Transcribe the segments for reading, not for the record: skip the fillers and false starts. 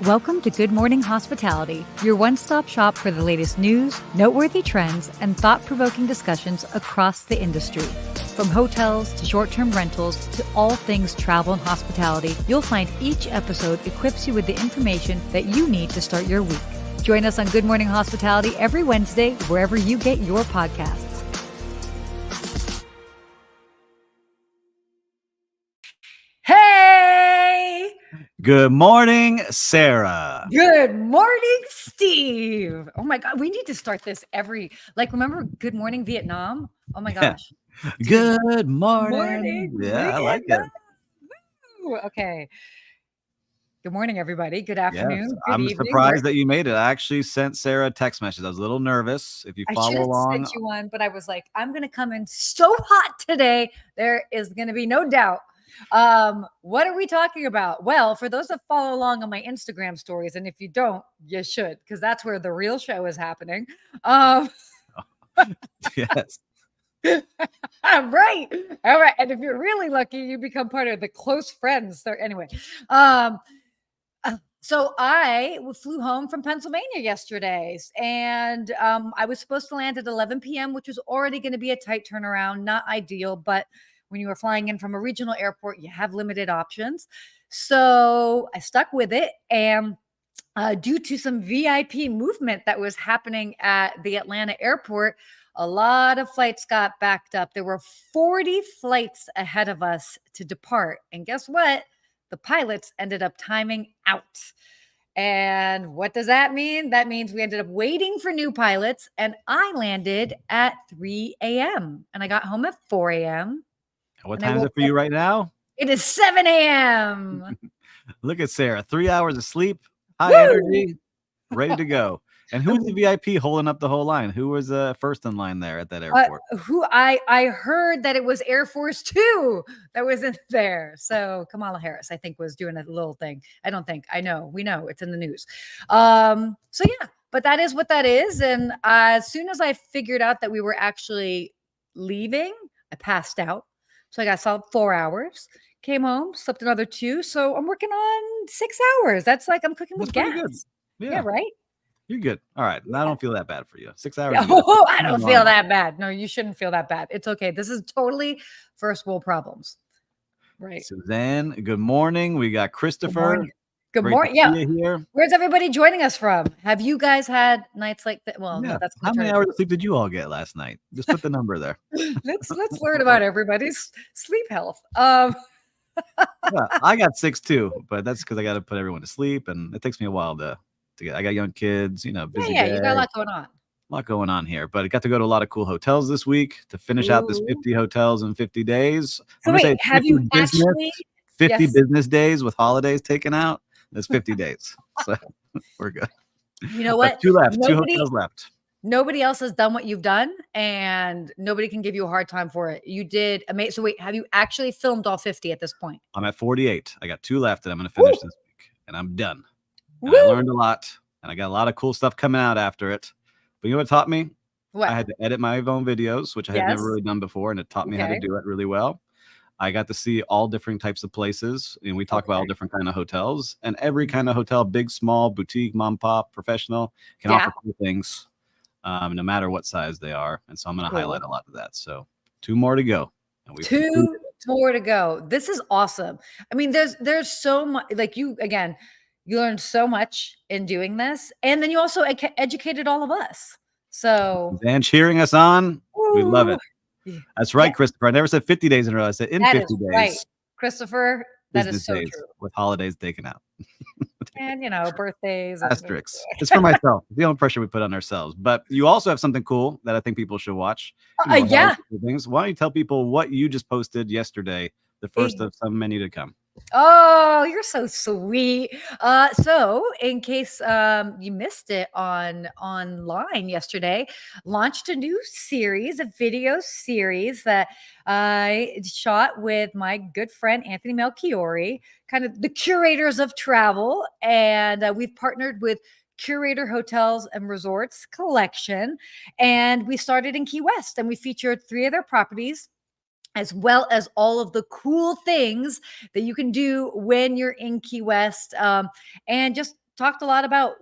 Welcome to Good Morning Hospitality, your one-stop shop for the latest news, noteworthy trends, and thought-provoking discussions across the industry. From hotels to short-term rentals to all things travel and hospitality, you'll find each episode equips you with the information that you need to start your week. Join us on Good Morning Hospitality every Wednesday, wherever you get your podcasts. Hey! Good morning, Sarah. Good morning, Steve. Oh my God, we need to start this remember Good Morning Vietnam? Oh my gosh. Good morning. Vietnam. I like it. Woo! Okay. Good morning, everybody. Good Yes, afternoon. Good I'm evening. surprised that you made it. I actually sent Sarah a text message. I was a little nervous. If you I should follow have along, sent you one, but I was like, I'm going to come in so hot today. There is going to be no doubt. What are we talking about? Well, for those that follow along on my Instagram stories, and if you don't, you should, because that's where the real show is happening. yes. Right. All right. And if you're really lucky, you become part of the close friends. So anyway, so I flew home from Pennsylvania yesterday, and I was supposed to land at 11 p.m., which was already going to be a tight turnaround, not ideal, but when you are flying in from a regional airport, you have limited options. So I stuck with it, and due to some VIP movement that was happening at the Atlanta airport, a lot of flights got backed up. There were 40 flights ahead of us to depart. And guess what? The pilots ended up timing out. And what does that mean? That means we ended up waiting for new pilots, and I landed at 3 a.m. and I got home at 4 a.m. What time is it for you right now? It is 7 a.m. Look at Sarah. 3 hours of sleep, high energy, ready to go. And who's the VIP holding up the whole line? Who was first in line there at that airport? I heard that it was Air Force Two that was in there. So Kamala Harris, I think, was doing a little thing. I know. We know it's in the news. So yeah, but that is what that is. And as soon as I figured out that we were actually leaving, I passed out. So I got solid 4 hours. Came home, slept another 2. So I'm working on 6 hours. That's like I'm cooking with gas. Good. Yeah, right. You're good. All right. I don't feel that bad for you. 6 hours. Oh, I don't feel that bad. No, you shouldn't feel that bad. It's okay. This is totally first world problems. Right. Suzanne, good morning. We got Christopher. Good morning. Yeah. Here. Where's everybody joining us from? Have you guys had nights like that? Well, yeah. No, that's how many hours of sleep did you all get last night? Just put the number there. Let's learn about everybody's sleep health. Yeah, I got 6 too, but that's because I got to put everyone to sleep, and it takes me a while to get. I got young kids, busy. Yeah, you got a lot going on. A lot going on here, but I got to go to a lot of cool hotels this week to finish out this 50 hotels in 50 days. So wait, have you actually 50 business days with holidays taken out? That's 50 days. So we're good. You know what? 2 left. 2 hotels left. Nobody else has done what you've done, and nobody can give you a hard time for it. You did amazing. So wait, have you actually filmed all 50 at this point? I'm at 48. I got 2 left that I'm going to finish this week, and I'm done. And I learned a lot, and I got a lot of cool stuff coming out after it. But you know what it taught me? What? I had to edit my own videos, which I had never really done before, and it taught me how to do it really well. I got to see all different types of places, and we talk about all different kind of hotels, and every kind of hotel, big, small, boutique, mom, pop, professional, can offer cool things, no matter what size they are. And so I'm going to highlight a lot of that. So 2 more to go. And 2 more to go. This is awesome. I mean, there's so much, like you learned so much in doing this, and then you also educated all of us. So and cheering us on, we love it. That's right, Christopher. I never said 50 days in a row. I said in 50 days. Right, Christopher. That is so true. With holidays taken out. And birthdays. Asterisks. It's for myself. The only pressure we put on ourselves. But you also have something cool that I think people should watch. Yeah. Things. Why don't you tell people what you just posted yesterday, the first of some many to come? Oh, you're so sweet. So in case you missed it online yesterday, launched a new series, a video series that I shot with my good friend Anthony Melchiori, kind of the curators of travel, and we've partnered with Curator Hotels and Resorts Collection, and we started in Key West, and we featured 3 of their properties, as well as all of the cool things that you can do when you're in Key West, and just talked a lot about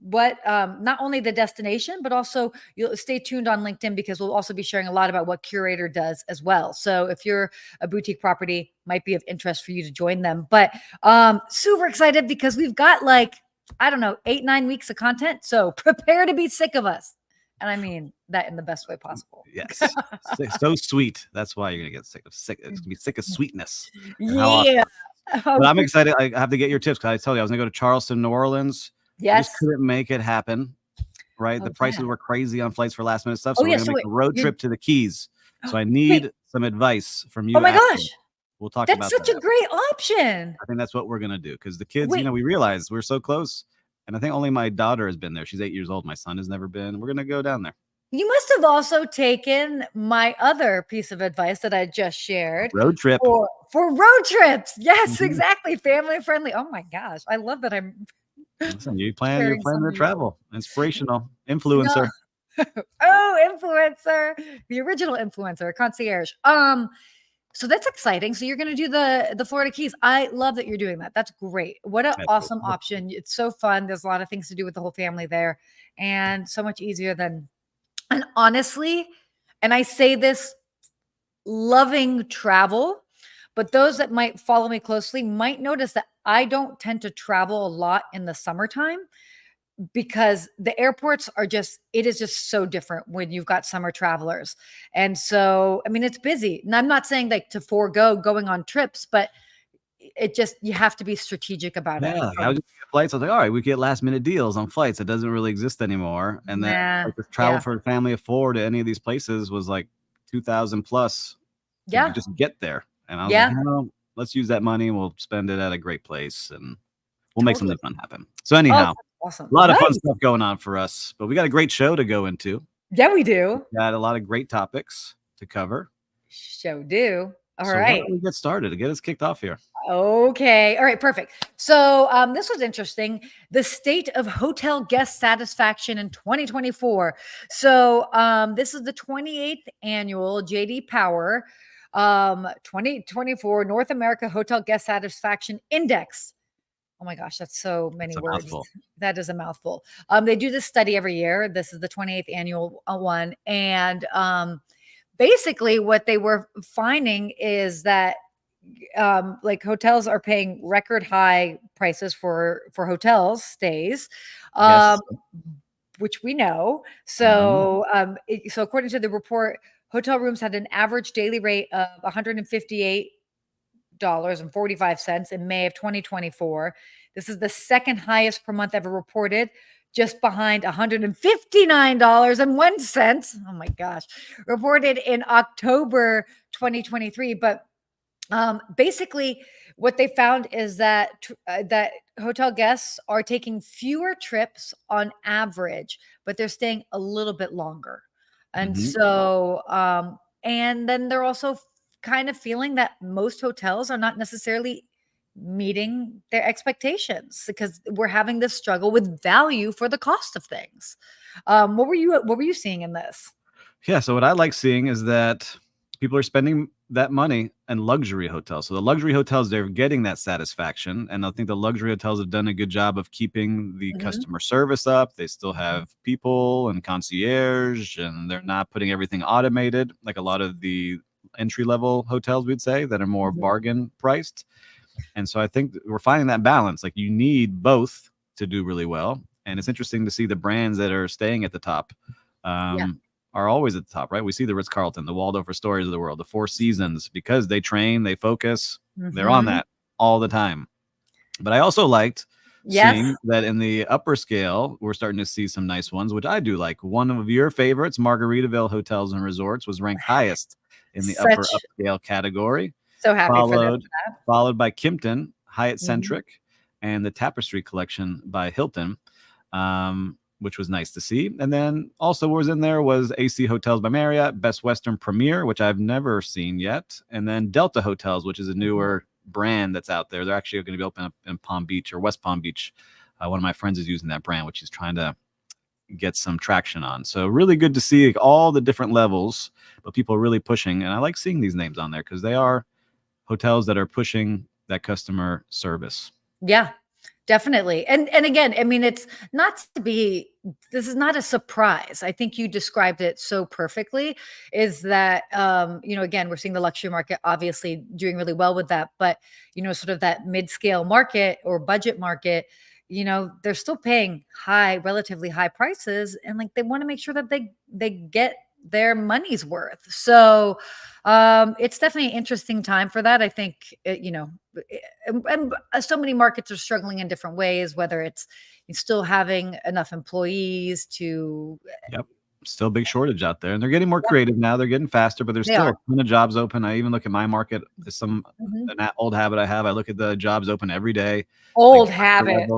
what not only the destination, but also you'll stay tuned on LinkedIn because we'll also be sharing a lot about what Curator does as well. So if you're a boutique property, might be of interest for you to join them. But super excited because we've got like, I don't know, 8-9 weeks of content. So prepare to be sick of us. And I mean that in the best way possible. Yes. So sweet. That's why you're going to get sick of sick. It's going to be sick of sweetness. Yeah. But I'm excited. I have to get your tips because I told you I was going to go to Charleston, New Orleans. Yes. I just couldn't make it happen. Right. The prices were crazy on flights for last minute stuff. So we're going to make a road trip to the Keys. So I need some advice from you. Oh my gosh. We'll talk about that. That's such a great option. I think that's what we're going to do because the kids, we realize we're so close. And I think only my daughter has been there. She's 8 years old. My son has never been. We're going to go down there. You must have also taken my other piece of advice that I just shared. Road trip. For road trips. Yes, exactly. Family friendly. Oh my gosh. I love that I'm Listen, you plan to travel. Inspirational. Influencer. No. Oh, influencer. The original influencer, concierge. So that's exciting. So you're going to do the Florida Keys. I love that you're doing that. That's great. What an awesome option. It's so fun. There's a lot of things to do with the whole family there and so much easier than, and honestly, and I say this loving travel, but those that might follow me closely might notice that I don't tend to travel a lot in the summertime because the airports are it is just so different when you've got summer travelers. And so, I mean, it's busy. And I'm not saying like to forego going on trips, but you have to be strategic about it. Yeah, I was just get flights. I was like, all right, we get last minute deals on flights. It doesn't really exist anymore. And then like, travel for a family of 4 to any of these places was like $2,000 plus. To just get there. And I was like, no, let's use that money and we'll spend it at a great place and we'll make something fun happen. So anyhow, awesome. A lot of fun stuff going on for us, but we got a great show to go into. Yeah, we do. We got a lot of great topics to cover. Show do. All right. Why don't we get started to get us kicked off here? Okay. All right. Perfect. So this was interesting. The state of hotel guest satisfaction in 2024. So this is the 28th annual JD Power 2024 North America Hotel Guest Satisfaction Index. Oh my gosh, that's so many words. Mouthful. That is a mouthful. They do this study every year. This is the 28th annual one. And basically what they were finding is that like hotels are paying record high prices for hotels stays, which we know. So, so according to the report, hotel rooms had an average daily rate of $158.45 in May of 2024. This is the second highest per month ever reported, just behind $159.01. Oh my gosh, reported in October 2023. But basically, what they found is that that hotel guests are taking fewer trips on average, but they're staying a little bit longer. And so, and then they're also kind of feeling that most hotels are not necessarily meeting their expectations because we're having this struggle with value for the cost of things. What were you seeing in this? Yeah. So what I like seeing is that people are spending that money in luxury hotels. So the luxury hotels, they're getting that satisfaction. And I think the luxury hotels have done a good job of keeping the customer service up. They still have people and concierge, and they're not putting everything automated like a lot of the entry-level hotels, we'd say, that are more bargain priced. And so I think we're finding that balance. Like you need both to do really well. And it's interesting to see the brands that are staying at the top. Are always at the top, right? We see the Ritz-Carlton, the Waldorf Astorias of the world, the Four Seasons, because they train, they focus, they're on that all the time. But I also liked seeing that in the upper scale, we're starting to see some nice ones, which I do like. One of your favorites, Margaritaville Hotels and Resorts, was ranked highest in the upper upscale category. So happy for that. Followed by Kimpton, Hyatt Centric, and the Tapestry Collection by Hilton. Which was nice to see. And then also was in there was AC Hotels by Marriott, Best Western Premier, which I've never seen yet. And then Delta Hotels, which is a newer brand that's out there. They're actually going to be open up in Palm Beach or West Palm Beach. One of my friends is using that brand, which he's trying to get some traction on. So really good to see all the different levels, but people are really pushing. And I like seeing these names on there because they are hotels that are pushing that customer service. Yeah. Definitely. And again, I mean, it's not to be, this is not a surprise. I think you described it so perfectly, is that, again, we're seeing the luxury market obviously doing really well with that, but, sort of that mid-scale market or budget market, they're still paying relatively high prices. And like, they want to make sure that they get their money's worth. So, it's definitely an interesting time for that. I think, and so many markets are struggling in different ways, whether it's still having enough employees to. Yep. Still a big shortage out there, and they're getting more creative now. They're getting faster, but there's still a ton of jobs open. I even look at my market. An old habit I have. I look at the jobs open every day. Old habit.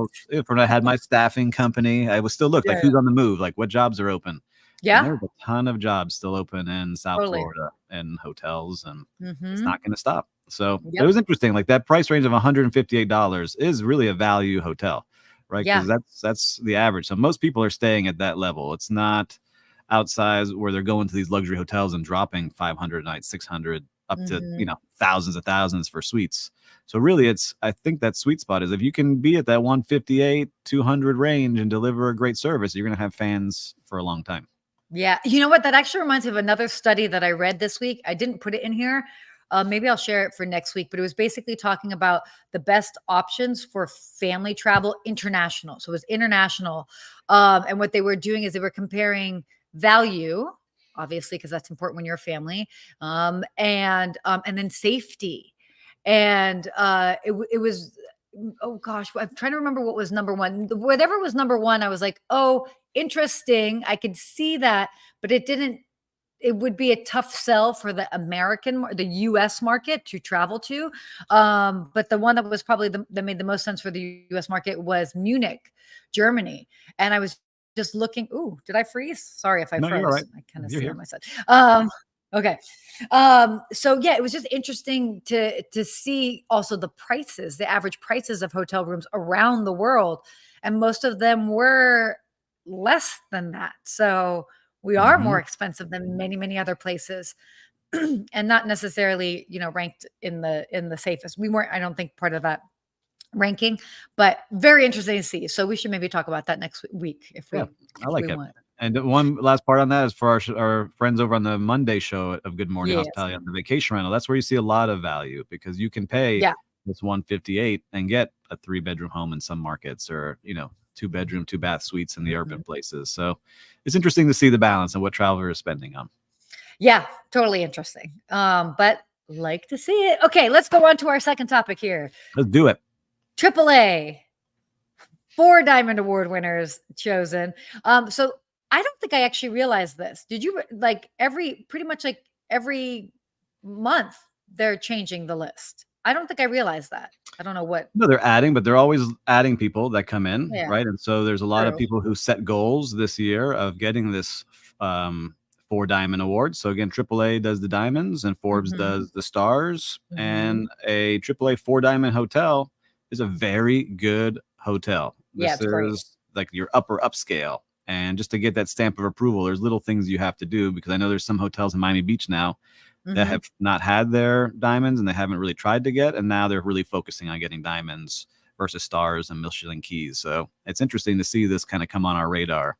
When I had my staffing company, I would still look like who's on the move, like what jobs are open. Yeah. And there's a ton of jobs still open in South Florida and hotels, and it's not going to stop. So it was interesting. Like that price range of $158 is really a value hotel, right? Because that's the average. So most people are staying at that level. It's not outside where they're going to these luxury hotels and dropping 500 a night, 600 up to, thousands of thousands for suites. So really I think that sweet spot is if you can be at that 158, 200 range and deliver a great service, you're going to have fans for a long time. Yeah. You know what? That actually reminds me of another study that I read this week. I didn't put it in here. Maybe I'll share it for next week, but it was basically talking about the best options for family travel international. So it was international. And what they were doing is they were comparing value, obviously, because that's important when you're a family, and then safety. And it was, oh gosh, I'm trying to remember what was number one. Whatever was number one, I was like, oh, interesting. I could see that, but it would be a tough sell for the US market to travel to. But the one that was probably that made the most sense for the US market was Munich, Germany. And I was just looking. Ooh, did I freeze? Sorry if I froze. You're right. I kind of see on my side. Okay. So yeah, it was just interesting to see also the prices, the average prices of hotel rooms around the world. And most of them were less than that. So we are more expensive than many, many other places. And not necessarily, ranked in the safest. We weren't, I don't think, part of that ranking, but very interesting to see. So we should maybe talk about that next week if we want. And one last part on that is for our friends over on the Monday show of Good Morning Hospitality on the vacation rental. That's where you see a lot of value because you can pay this 158 and get a 3-bedroom home in some markets, or 2-bedroom, 2-bath suites in the urban places. So it's interesting to see the balance and what travelers are spending on. Yeah, totally interesting. But like to see it. Okay, let's go on to our second topic here. Let's do it. AAA Four Diamond Award winners chosen. So I don't think I actually realized this. Did you? Pretty much every month they're changing the list. I don't think I realized that. I don't know what. No, they're adding, but they're always adding people that come in, right? And so there's a lot of people who set goals this year of getting this 4 Diamond Award. So again, AAA does the diamonds and Forbes does the stars. And a AAA 4 Diamond hotel is a very good hotel. This is like your upper upscale. And just to get that stamp of approval, there's little things you have to do, because I know there's some hotels in Miami Beach now that have not had their diamonds and they haven't really tried to get. And now they're really focusing on getting diamonds versus stars and Michelin keys. So it's interesting to see this kind of come on our radar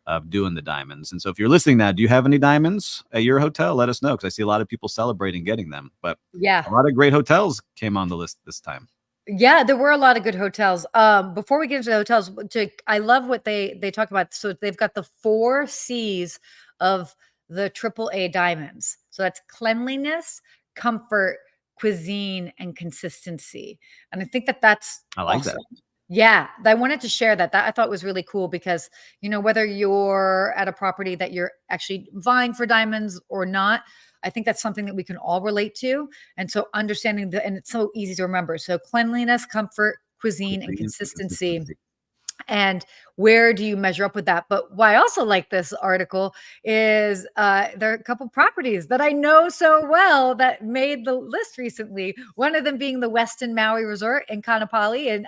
of doing the diamonds. And so if you're listening now, do you have any diamonds at your hotel? Let us know, because I see a lot of people celebrating getting them. But a lot of great hotels came on the list this time. Yeah, there were a lot of good hotels. Before we get into the hotels, I love what they talk about. So they've got the 4 C's of the AAA diamonds. So that's cleanliness, comfort, cuisine, and consistency. And I think that's I like awesome. That. Yeah, I wanted to share that. That I thought was really cool because, whether you're at a property that you're actually vying for diamonds or not, I think that's something that we can all relate to. And so understanding and it's so easy to remember. So cleanliness, comfort, cuisine, and consistency. And where do you measure up with that? But why I also like this article is there are a couple properties that I know so well that made the list recently. One of them being the Westin Maui Resort in Kaanapali in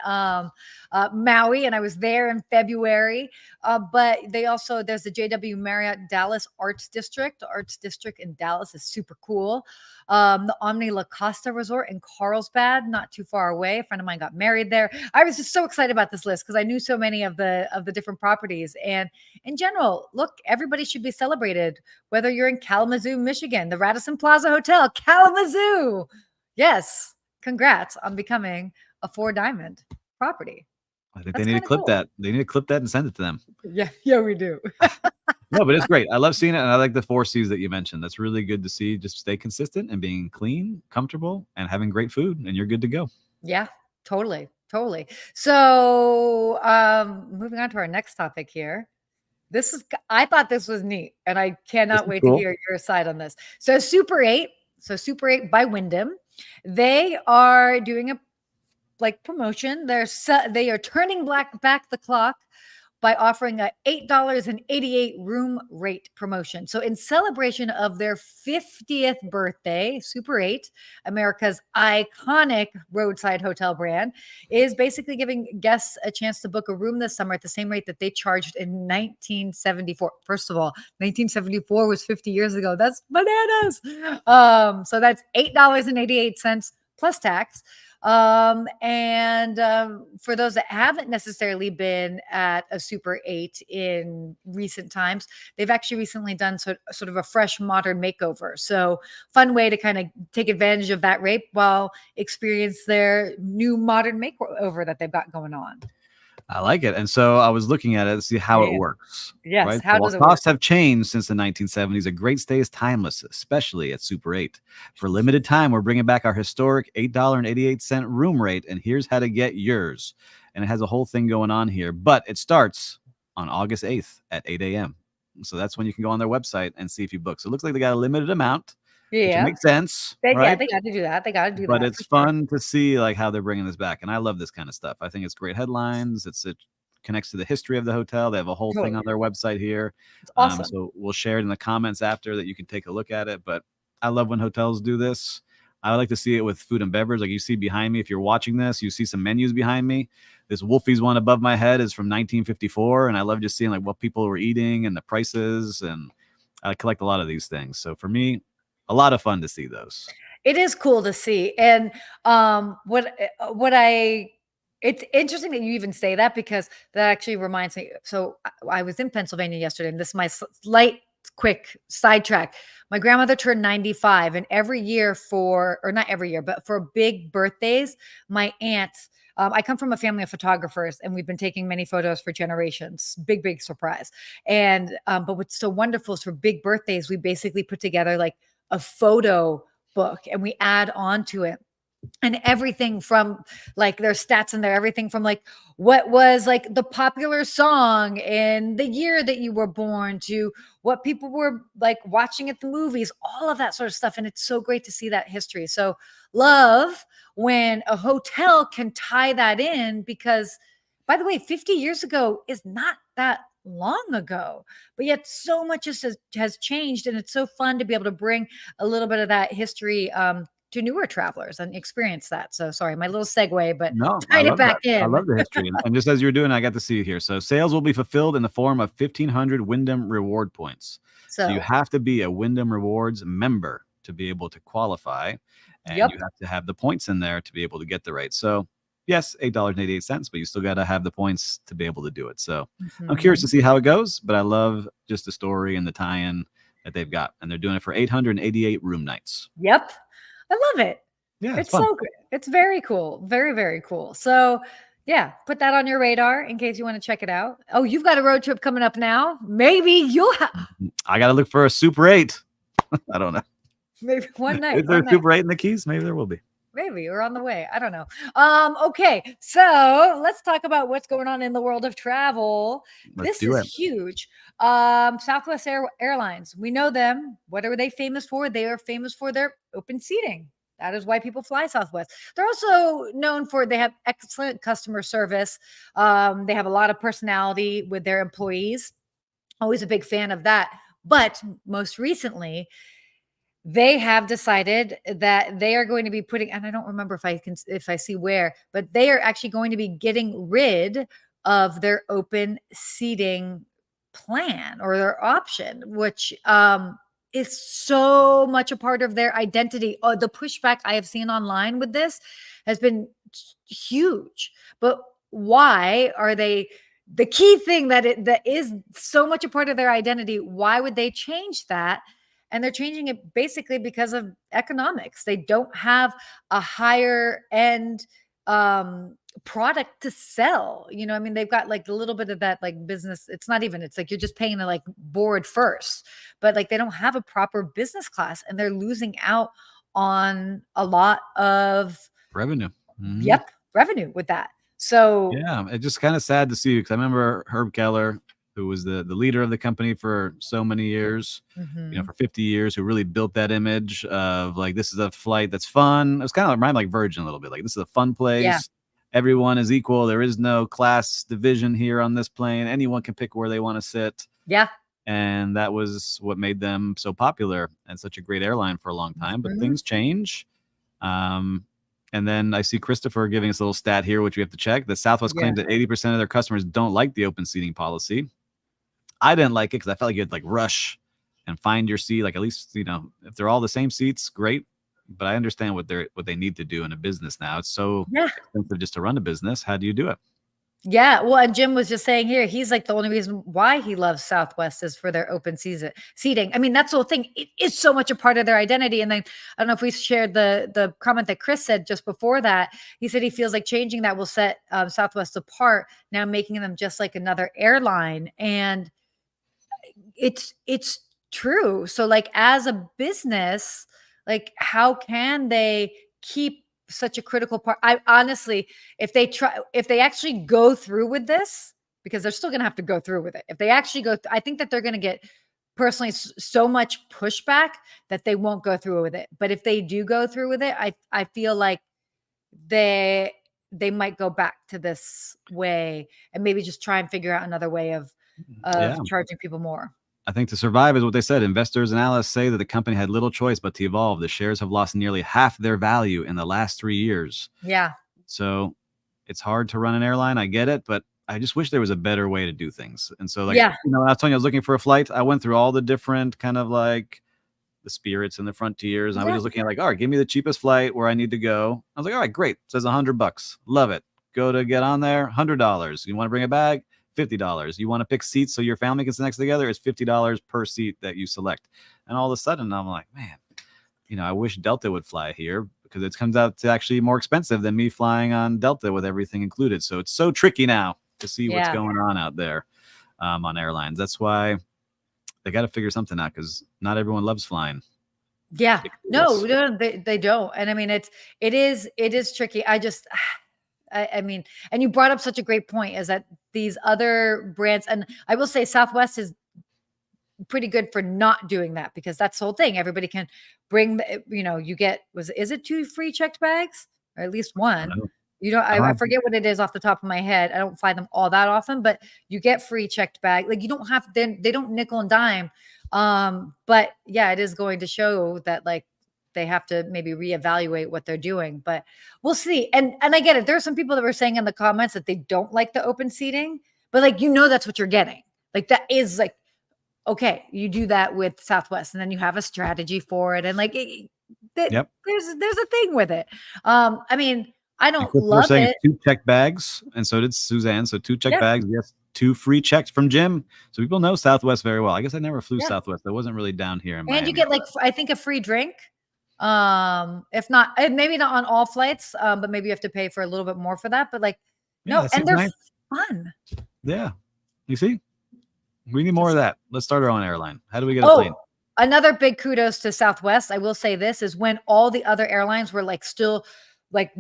Maui, and I was there in February. But there's the JW Marriott Dallas Arts District. The Arts District in Dallas is super cool. The Omni La Costa Resort in Carlsbad, not too far away. A friend of mine got married there. I was just so excited about this list because I knew so many of the different properties. And in general, look, everybody should be celebrated, whether you're in Kalamazoo, Michigan, the Radisson Plaza Hotel, Kalamazoo. Yes, congrats on becoming a Four Diamond property. I think they need to clip that. They need to clip that and send it to them. Yeah, we do. No, but it's great. I love seeing it, and I like the 4 C's that you mentioned. That's really good to see. Just stay consistent and being clean, comfortable, and having great food, and you're good to go. Yeah, totally. So, moving on to our next topic here. I thought this was neat, and I cannot wait to hear your side on this. So Super 8 by Wyndham, they are doing a promotion. They are turning back the clock by offering a $8.88 room rate promotion. So in celebration of their 50th birthday, Super 8, America's iconic roadside hotel brand, is basically giving guests a chance to book a room this summer at the same rate that they charged in 1974. First of all, 1974 was 50 years ago. That's bananas. So that's $8.88 plus tax. For those that haven't necessarily been at a Super 8 in recent times, they've actually recently done sort of a fresh modern makeover. So fun way to kind of take advantage of that rate while experience their new modern makeover that they've got going on. I like it. And so I was looking at it to see how it works. Yes. Right? How does it costs work? have changed since the 1970s, a great stay is timeless, especially at Super 8. For a limited time, we're bringing back our historic $8.88 room rate. And here's how to get yours. And it has a whole thing going on here. But it starts on August 8th at 8 a.m. So that's when you can go on their website and see if you book. So it looks like they got a limited amount. Yeah, which makes sense. Yeah, they got to do that. They got to do that. But it's fun to see like how they're bringing this back, and I love this kind of stuff. I think it's great headlines. It connects to the history of the hotel. They have a whole thing on their website here. It's awesome. So we'll share it in the comments after that. You can take a look at it. But I love when hotels do this. I like to see it with food and beverage. Like you see behind me, if you're watching this, you see some menus behind me. This Wolfie's one above my head is from 1954, and I love just seeing like what people were eating and the prices. And I collect a lot of these things. So for me, a lot of fun to see those. It is cool to see. And it's interesting that you even say that, because that actually reminds me. So I was in Pennsylvania yesterday, and this is my quick sidetrack. My grandmother turned 95, and every year not every year, but for big birthdays, my aunt, I come from a family of photographers, and we've been taking many photos for generations. Big surprise. And but what's so wonderful is for big birthdays, we basically put together like a photo book, and we add on to it. And everything from like their stats in there, everything from like what was like the popular song in the year that you were born to what people were like watching at the movies, all of that sort of stuff. And it's so great to see that history. So love when a hotel can tie that in, because by the way, 50 years ago is not that long ago, but yet so much has changed. And it's so fun to be able to bring a little bit of that history to newer travelers and experience that. So sorry, my little segue, but tied it back in. I love the history. And just as you were doing, I got to see it here. So sales will be fulfilled in the form of 1,500 Wyndham reward points. So you have to be a Wyndham Rewards member to be able to qualify. And you have to have the points in there to be able to get the rate. So yes, $8.88, but you still got to have the points to be able to do it. So I'm curious to see how it goes, but I love just the story and the tie-in that they've got. And they're doing it for 888 room nights. Yep. I love it. Yeah, it's so good. It's very cool. Very, very cool. So yeah, put that on your radar in case you want to check it out. Oh, you've got a road trip coming up now. Maybe you'll have. I got to look for a Super 8. I don't know. Maybe one night. Is there a Super 8 in the Keys? Maybe there will be. Maybe we're on the way. I don't know. Okay, so let's talk about what's going on in the world of travel. This is huge. Southwest Airlines. We know them. What are they famous for? They are famous for their open seating. That is why people fly Southwest. They're also known for, they have excellent customer service. They have a lot of personality with their employees. Always a big fan of that. But most recently, they have decided that they are going to be putting, and I don't remember if I see where, but they are actually going to be getting rid of their open seating plan or their option, which is so much a part of their identity. Oh, the pushback I have seen online with this has been huge. But why are they, the key thing that is so much a part of their identity, why would they change that? And they're changing it basically because of economics. They don't have a higher end product to sell. You know, I mean, they've got like a little bit of that like business. It's not even, it's like you're just paying the like board first, but like they don't have a proper business class, and they're losing out on a lot of revenue. Yep, revenue with that. So yeah, it's just kind of sad to see, because I remember Herb Keller, who was the leader of the company for so many years, you know, for 50 years, who really built that image of like, this is a flight that's fun. It was kind of remind like Virgin a little bit, like this is a fun place. Yeah. Everyone is equal. There is no class division here on this plane. Anyone can pick where they want to sit. Yeah. And that was what made them so popular and such a great airline for a long time. But things change. And then I see Christopher giving us a little stat here, which we have to check. The Southwest claims that 80% of their customers don't like the open seating policy. I didn't like it because I felt like you had like rush and find your seat. Like, at least, you know, if they're all the same seats, great. But I understand what they need to do in a business now. It's so expensive just to run a business. How do you do it? Yeah. Well, and Jim was just saying here, he's like, the only reason why he loves Southwest is for their open seating. I mean, that's the whole thing. It is so much a part of their identity. And then I don't know if we shared the comment that Chris said just before that. He said he feels like changing that will set Southwest apart, now making them just like another airline. And it's true. So like, as a business, like, how can they keep such a critical part? I honestly, if they actually go through with this, because they're still going to have to go through with it. If they actually I think that they're going to get personally so much pushback that they won't go through with it. But if they do go through with it, I feel like they might go back to this way and maybe just try and figure out another way of charging people more. I think to survive is what they said. Investors and analysts say that the company had little choice but to evolve. The shares have lost nearly half their value in the last 3 years. Yeah. So it's hard to run an airline. I get it, but I just wish there was a better way to do things. And so, like, you know, when I was telling you I was looking for a flight, I went through all the different kind of like the Spirits and the Frontiers. And I was just looking at like, all right, give me the cheapest flight where I need to go. I was like, all right, great. It says $100. Love it. Go to get on there, $100. You want to bring a bag? $50. You want to pick seats so your family can sit next together? It's $50 per seat that you select. And all of a sudden I'm like, man, you know, I wish Delta would fly here, because it comes out to actually more expensive than me flying on Delta with everything included. So it's so tricky now to see what's going on out there on airlines. That's why they got to figure something out, because not everyone loves flying. Yeah, no, they don't. And I mean, it is tricky. I mean, and you brought up such a great point, is that these other brands, and I will say Southwest is pretty good for not doing that, because that's the whole thing. Everybody can bring, you know, you get, is it 2 free checked bags, or at least 1? You know, I forget what it is off the top of my head. I don't fly them all that often, but you get free checked bag. Like, you don't have, they don't nickel and dime. But yeah, it is going to show that like they have to maybe reevaluate what they're doing, but we'll see. And I get it. There are some people that were saying in the comments that they don't like the open seating, but like, you know, that's what you're getting. Like, that is like, okay, you do that with Southwest, and then you have a strategy for it. And like, there's a thing with it. I mean, I don't love it. 2 checked bags, and so did Suzanne. So 2 checked bags. Yes, 2 free checks from Jim. So people know Southwest very well. I guess I never flew Southwest. That wasn't really down here in Miami. And you get like, I think, a free drink. If not, maybe not on all flights, but maybe you have to pay for a little bit more for that. But like, no, and they're fun. Yeah, you see, we need more of that. Let's start our own airline. How do we get a plane? Another big kudos to Southwest, I will say this, is when all the other airlines were like still like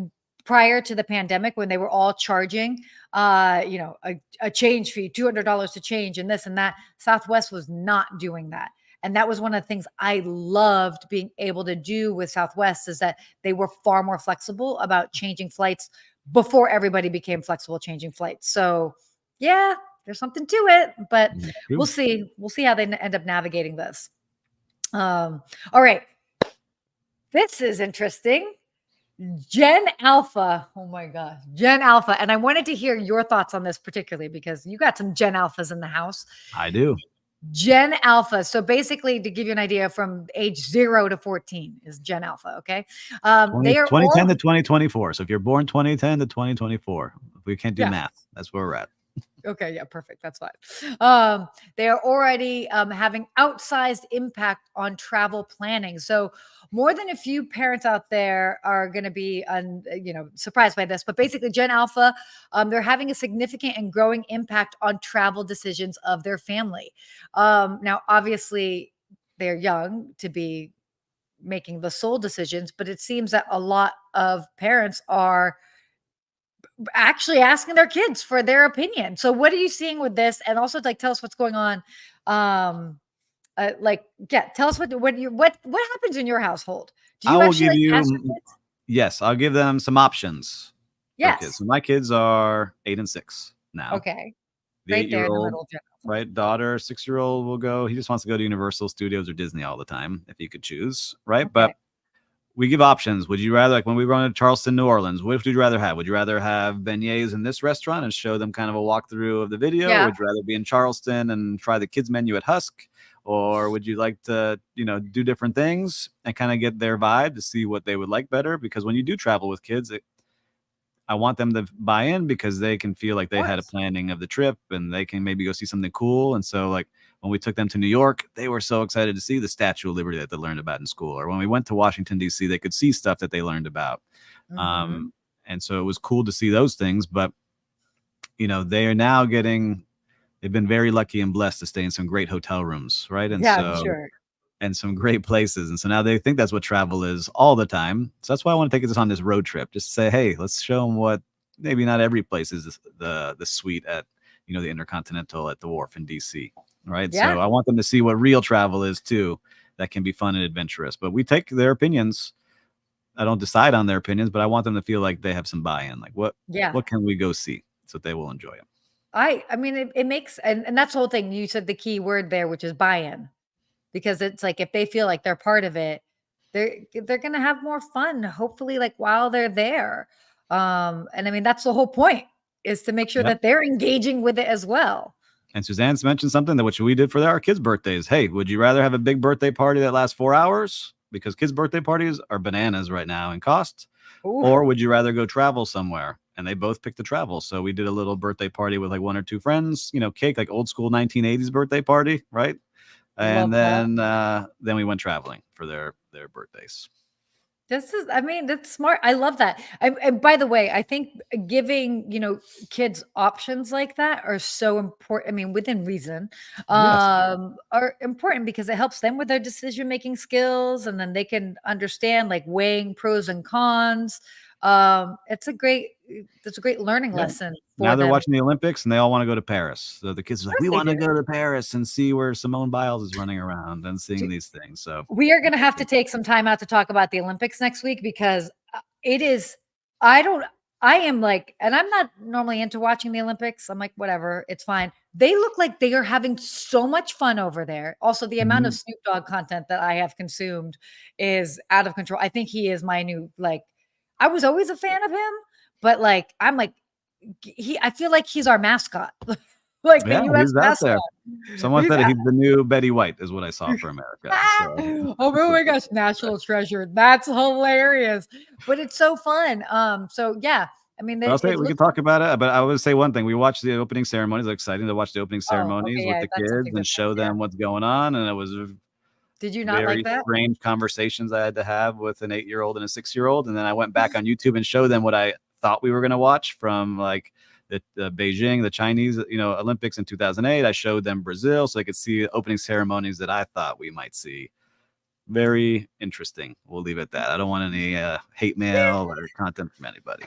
prior to the pandemic, when they were all charging, you know, a change fee, $200 to change, and this and that, Southwest was not doing that. And that was one of the things I loved being able to do with Southwest, is that they were far more flexible about changing flights before everybody became flexible changing flights. So yeah, there's something to it, but we'll see. We'll see how they end up navigating this. All right. This is interesting. Gen Alpha. Oh my God. Gen Alpha. And I wanted to hear your thoughts on this particularly because you got some Gen Alphas in the house. I do. Gen Alpha. So basically, to give you an idea, from age 0 to 14 is Gen Alpha. Okay. They are 2010 to 2024. So if you're born 2010 to 2024, we can't do math. That's where we're at. Okay, yeah, perfect. That's fine. They are already having outsized impact on travel planning. So more than a few parents out there are going to be, surprised by this. But basically, Gen Alpha, they're having a significant and growing impact on travel decisions of their family. Now, obviously, they're young to be making the sole decisions, but it seems that a lot of parents are actually asking their kids for their opinion. So what are you seeing with this? And also, like, tell us what's going on. Tell us what happens in your household. Do you actually ask your kids? Yes, I'll give them some options. Yes. So my kids are 8 and 6 now. Okay. The right there in the middle. Right, daughter, 6-year-old will go. He just wants to go to Universal Studios or Disney all the time if he could choose, right? Okay. But we give options. Would you rather, like when we were going to Charleston, New Orleans, what would you rather have? Would you rather have beignets in this restaurant and show them kind of a walkthrough of the video? Yeah. Or would you rather be in Charleston and try the kids menu at Husk? Or would you like to, do different things and kind of get their vibe to see what they would like better? Because when you do travel with kids, I want them to buy in because they can feel like they had a planning of the trip and they can maybe go see something cool. And so like when we took them to New York, they were so excited to see the Statue of Liberty that they learned about in school. Or when we went to Washington, D.C., they could see stuff that they learned about. Mm-hmm. And so it was cool to see those things. But, they are now they've been very lucky and blessed to stay in some great hotel rooms, right? And sure. And some great places. And so now they think that's what travel is all the time. So that's why I want to take this on this road trip. Just to say, hey, let's show them what maybe not every place is the suite at, the Intercontinental at the Wharf in DC. Right. Yeah. So I want them to see what real travel is too. That can be fun and adventurous, but we take their opinions. I don't decide on their opinions, but I want them to feel like they have some buy-in. Like what can we go see so they will enjoy it? I mean, it makes, and that's the whole thing. You said the key word there, which is buy-in. Because it's like, if they feel like they're part of it, they're going to have more fun, hopefully, like while they're there. And I mean, that's the whole point, is to make sure that they're engaging with it as well. And Suzanne's mentioned something that which we did for our kids' birthdays. Hey, would you rather have a big birthday party that lasts 4 hours? Because kids' birthday parties are bananas right now in cost. Ooh. Or would you rather go travel somewhere? And they both picked the travel. So we did a little birthday party with like 1 or 2 friends, cake, like old school 1980s birthday party, right? And then we went traveling for their birthdays. That's smart. I love that. And by the way, I think giving, kids options like that are so important. I mean, within reason, are important because it helps them with their decision-making skills. And then they can understand like weighing pros and cons. It's a great learning lesson. Now they're watching the Olympics and they all want to go to Paris. So the kids are like, we want to go to Paris and see where Simone Biles is running around and seeing these things. So we are going to have to take some time out to talk about the Olympics next week, because I am like, and I'm not normally into watching the Olympics. I'm like, whatever, it's fine. They look like they are having so much fun over there. Also, the amount of Snoop Dogg content that I have consumed is out of control. I think he is my new, like, I was always a fan of him, but like, I'm like, I feel like he's our mascot. Like the U.S. mascot. Someone said he's the new Betty White, is what I saw for America. So. Oh my gosh, national treasure. That's hilarious. But it's so fun. So yeah. I mean, I'll say we can talk about it, but I would say one thing. We watched the opening ceremonies. It's exciting to watch the opening ceremonies with the kids and show them what's going on. And it was Did you not like that? Strange conversations I had to have with an 8-year-old and a 6-year-old. And then I went back on YouTube and showed them what I thought we were going to watch from like the Beijing, the Chinese, Olympics in 2008. I showed them Brazil so they could see opening ceremonies that I thought we might see. Very interesting. We'll leave it at that. I don't want any hate mail or content from anybody.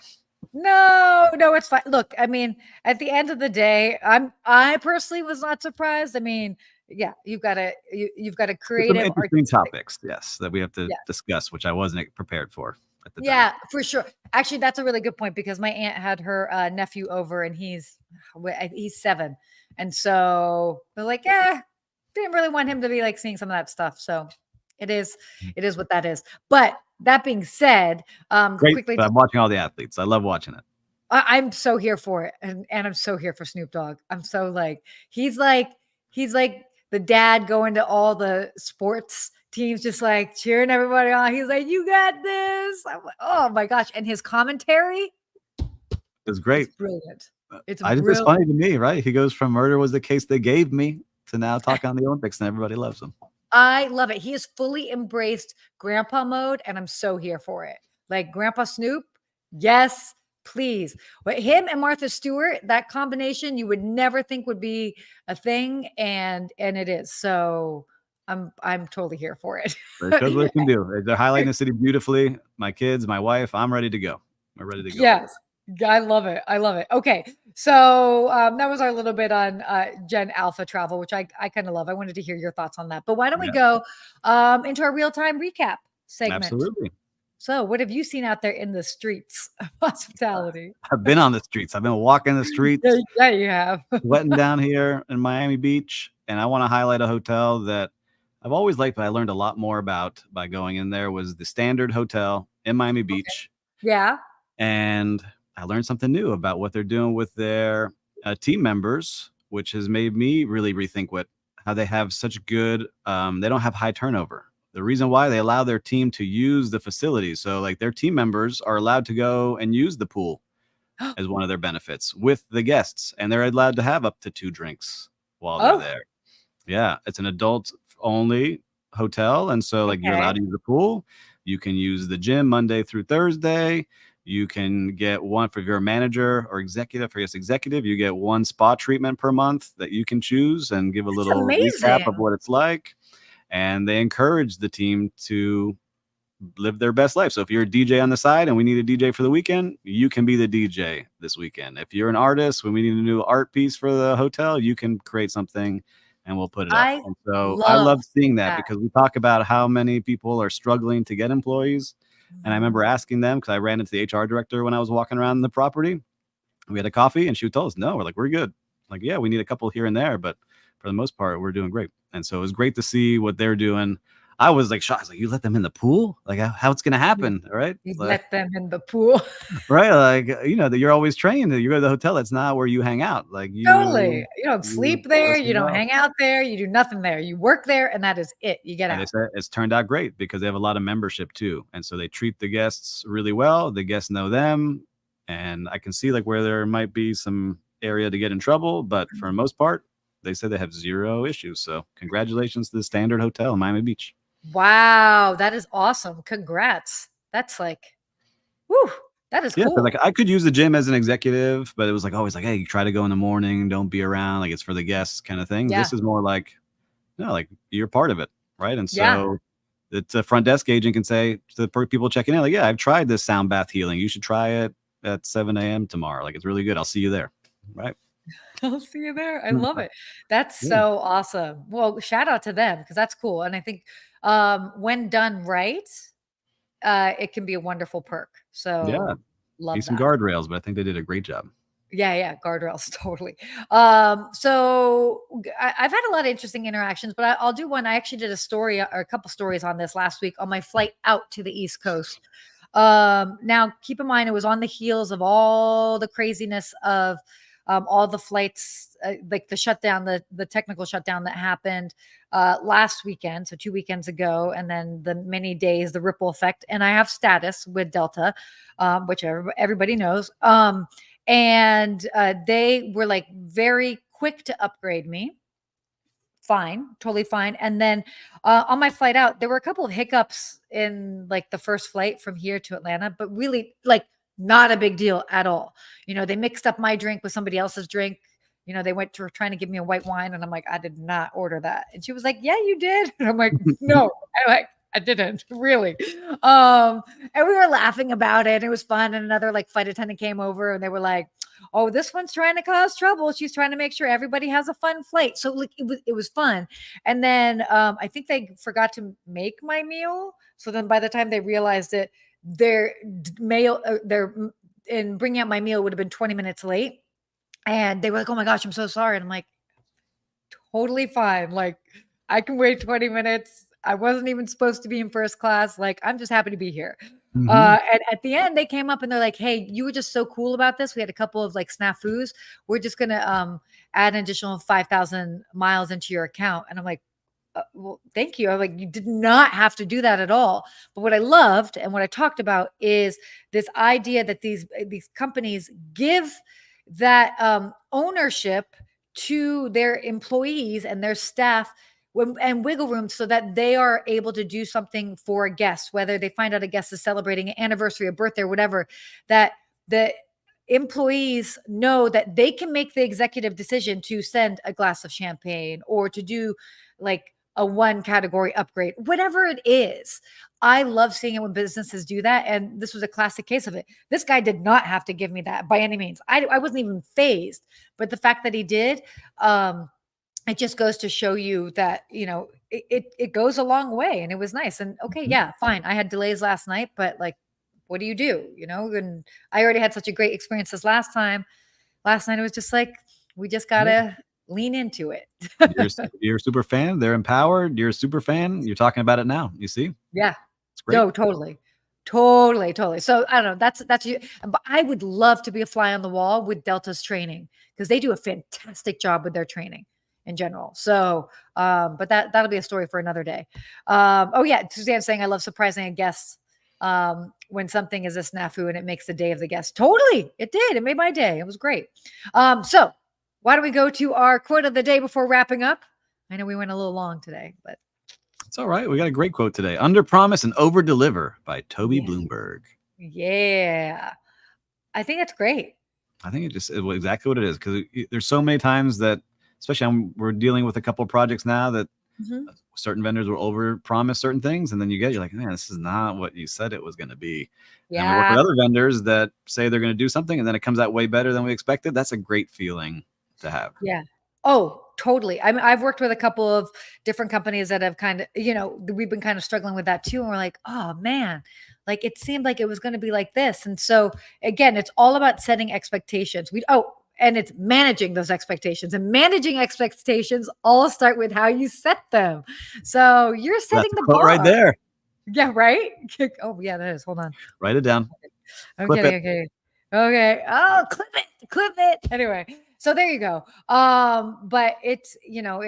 No, it's fine. Look, I mean, at the end of the day, I personally was not surprised. I mean, Yeah, you've got a Some creative, interesting artistic. topics, yes, that we have to Yeah. discuss, which I wasn't prepared for at the time. Yeah, for sure. Actually, that's a really good point because my aunt had her nephew over and he's 7. And so they're like, yeah, didn't really want him to be like seeing some of that stuff. So it is what that is. But that being said, Great, quickly, but I'm watching all the athletes. I love watching it. I'm so here for it. And I'm so here for Snoop Dogg. I'm so like, he's like the dad going to all the sports teams, just like cheering everybody on. He's like, you got this. I'm like, oh my gosh. And his commentary It's great. is brilliant. It's It's brilliant. funny to me, right? He goes from murder was the case they gave me to now talking on the Olympics, and everybody loves him. I love it. He has fully embraced grandpa mode, and I'm so here for it. Like Grandpa Snoop, yes, please. But him and Martha Stewart, that combination you would never think would be a thing, and it is. So I'm totally here for it. It shows what it can do. They're highlighting the city beautifully. My kids, my wife, I'm ready to go. We're ready to go. Yes. I love it. I love it. Okay. So that was our little bit on Gen Alpha travel, which I kind of love. I wanted to hear your thoughts on that. But why don't we go into our real-time recap segment? Absolutely. So what have you seen out there in the streets of hospitality? I've been on the streets. I've been walking the streets. Yeah, you have. Sweating down here in Miami Beach. And I want to highlight a hotel that I've always liked, but I learned a lot more about by going in there, was the Standard Hotel in Miami Beach. Yeah. And I learned something new about what they're doing with their team members, which has made me really rethink how they have such good, they don't have high turnover. The reason why, they allow their team to use the facilities. So like their team members are allowed to go and use the pool as one of their benefits with the guests. And they're allowed to have up to 2 drinks while they're there. Yeah. It's an adult only hotel. And so like you're allowed to use the pool. You can use the gym Monday through Thursday. You can get one for your manager or executive. For your executive, you get 1 spa treatment per month that you can choose and give a little recap of what it's like. And they encourage the team to live their best life. So if you're a DJ on the side and we need a DJ for the weekend, you can be the DJ this weekend. If you're an artist, when we need a new art piece for the hotel, you can create something and we'll put it up. And so I love seeing that because we talk about how many people are struggling to get employees. And I remember asking them, because I ran into the HR director when I was walking around the property. We had a coffee and she told us, no, we're good. Like, yeah, we need a couple here and there, but for the most part, we're doing great. And so it was great to see what they're doing. I was like shocked. I was like, you let them in the pool? Like, how it's going to happen, right? You let them in the pool. Right. Like, that you're always trained. You go to the hotel. That's not where you hang out. Like Totally. You don't sleep there. You don't hang out there. You do nothing there. You work there and that is it. You get out. It's turned out great because they have a lot of membership too. And so they treat the guests really well. The guests know them. And I can see like where there might be some area to get in trouble, but for the most part, they say they have 0 issues. So congratulations to the Standard Hotel in Miami Beach. Wow, that is awesome. Congrats. That's like, whew, that is cool. Like I could use the gym as an executive, but it was like always like, hey, you try to go in the morning, don't be around, like it's for the guests kind of thing. This is more like, no, like you're part of it, right? And so it's a front desk agent can say to the people checking in, like, yeah, I've tried this sound bath healing. You should try it at 7 a.m. tomorrow. Like it's really good. I'll see you there. Right. I'll see you there. I love it. That's so awesome. Well, shout out to them because that's cool. And I think when done right, it can be a wonderful perk. So love that. Some guardrails, but I think they did a great job. Yeah, guardrails, totally. So I've had a lot of interesting interactions, but I'll do one. I actually did a story or a couple stories on this last week on my flight out to the East Coast. Now, keep in mind, it was on the heels of all the craziness of all the flights, like the shutdown, the technical shutdown that happened last weekend, so 2 weekends ago, and then the many days, the ripple effect. And I have status with Delta, which everybody knows. And they were like very quick to upgrade me. Fine, totally fine. And then on my flight out, there were a couple of hiccups in like the first flight from here to Atlanta, but really like not a big deal at all. They mixed up my drink with somebody else's drink. They went to trying to give me a white wine and I'm like, I did not order that. And she was like, yeah, you did. And I'm like, no, I didn't really. And we were laughing about it. It was fun. And another like flight attendant came over and they were like, oh, this one's trying to cause trouble. She's trying to make sure everybody has a fun flight. So like it was fun. And then I think they forgot to make my meal. So then by the time they realized it, their in bringing out my meal would have been 20 minutes late. And they were like, oh my gosh, I'm so sorry. And I'm like, totally fine. Like, I can wait 20 minutes. I wasn't even supposed to be in first class. Like, I'm just happy to be here. And at the end, they came up and they're like, hey, you were just so cool about this. We had a couple of like snafus. We're just going to add an additional 5,000 miles into your account. And I'm like, well, thank you. I'm like, you did not have to do that at all. But what I loved and what I talked about is this idea that these companies give that ownership to their employees and their staff and wiggle room so that they are able to do something for a guest, whether they find out a guest is celebrating an anniversary, a birthday, or whatever, that the employees know that they can make the executive decision to send a glass of champagne or to do like a one category upgrade, whatever it is. I love seeing it when businesses do that. And this was a classic case of it. This guy did not have to give me that by any means. I wasn't even phased, but the fact that he did, it just goes to show you that, you know, it goes a long way, and it was nice. And okay, yeah, fine. I had delays last night, but like, what do? You know, and I already had such a great experience this last time. Last night, it was just like, we just got to lean into it. You're a super fan. They're empowered. You're a super fan. You're talking about it now. You see? Yeah. It's great. No, totally. So I don't know. That's you. But I would love to be a fly on the wall with Delta's training, because they do a fantastic job with their training in general. So, but that'll be a story for another day. Oh yeah, Suzanne's saying I love surprising a guest when something is a snafu and it makes the day of the guest. Totally, it did. It made my day. It was great. So why don't we go to our quote of the day before wrapping up? I know we went a little long today, but it's all right. We got a great quote today. Under promise and over deliver by Toby Bloomberg. Yeah. I think that's great. I think it's exactly what it is, because there's so many times that, especially we're dealing with a couple of projects now that certain vendors will over promise certain things, and then you're like, man, this is not what you said it was going to be. Yeah. And we work with other vendors that say they're going to do something, and then it comes out way better than we expected. That's a great feeling to have. Yeah. Oh, totally. I mean, I've worked with a couple of different companies that have kind of, you know, we've been kind of struggling with that too. And we're like, oh man, like it seemed like it was going to be like this. And so again, it's all about setting expectations. And it's managing those expectations, and managing expectations all start with how you set them. So you're setting the bar right there. Yeah. Right. Oh yeah, that is. Hold on. Write it down. Okay. Oh, clip it. Anyway. So there you go. But it's, you know,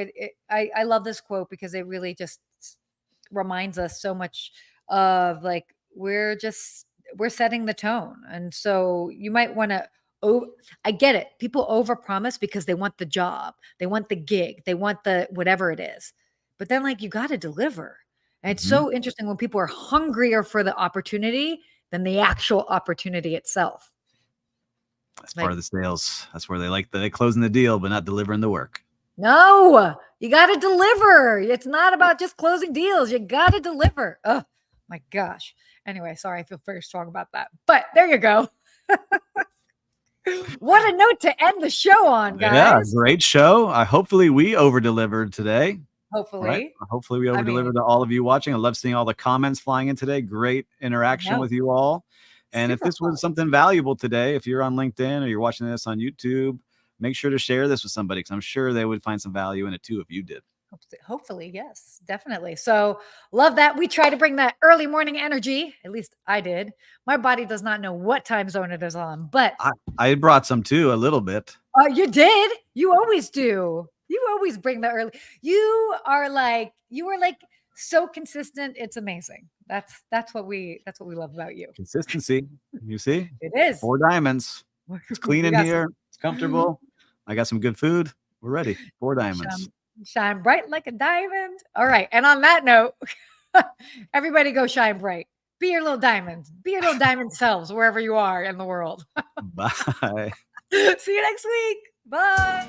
I love this quote because it really just reminds us so much of like, we're setting the tone. And so you might want to, I get it. People overpromise because they want the job, they want the gig, they want the whatever it is. But then like, you got to deliver. And it's so interesting when people are hungrier for the opportunity than the actual opportunity itself. That's part of the sales. That's where they closing the deal, but not delivering the work. No, you got to deliver. It's not about just closing deals. You got to deliver. Oh my gosh. Anyway, sorry. I feel very strong about that, but there you go. What a note to end the show on, guys. Yeah, great show. Hopefully we over-delivered today. Hopefully. Right? Hopefully we over-delivered to all of you watching. I love seeing all the comments flying in today. Great interaction with you all. And if this was something valuable today, if you're on LinkedIn or you're watching this on YouTube, make sure to share this with somebody, because I'm sure they would find some value in it too if you did. Hopefully, yes, definitely. So love that. We try to bring that early morning energy. At least I did. My body does not know what time zone it is on, but I brought some too, a little bit. You did. You always do. You always bring the early. You are like so consistent. It's amazing. That's what we love about you. Consistency. You see? It is. 4 diamonds. It's clean in here. It's comfortable. I got some good food. We're ready. 4 diamonds. Shine bright like a diamond. All right. And on that note, everybody go shine bright. Be your little diamonds. Be your little diamond selves wherever you are in the world. Bye. See you next week. Bye.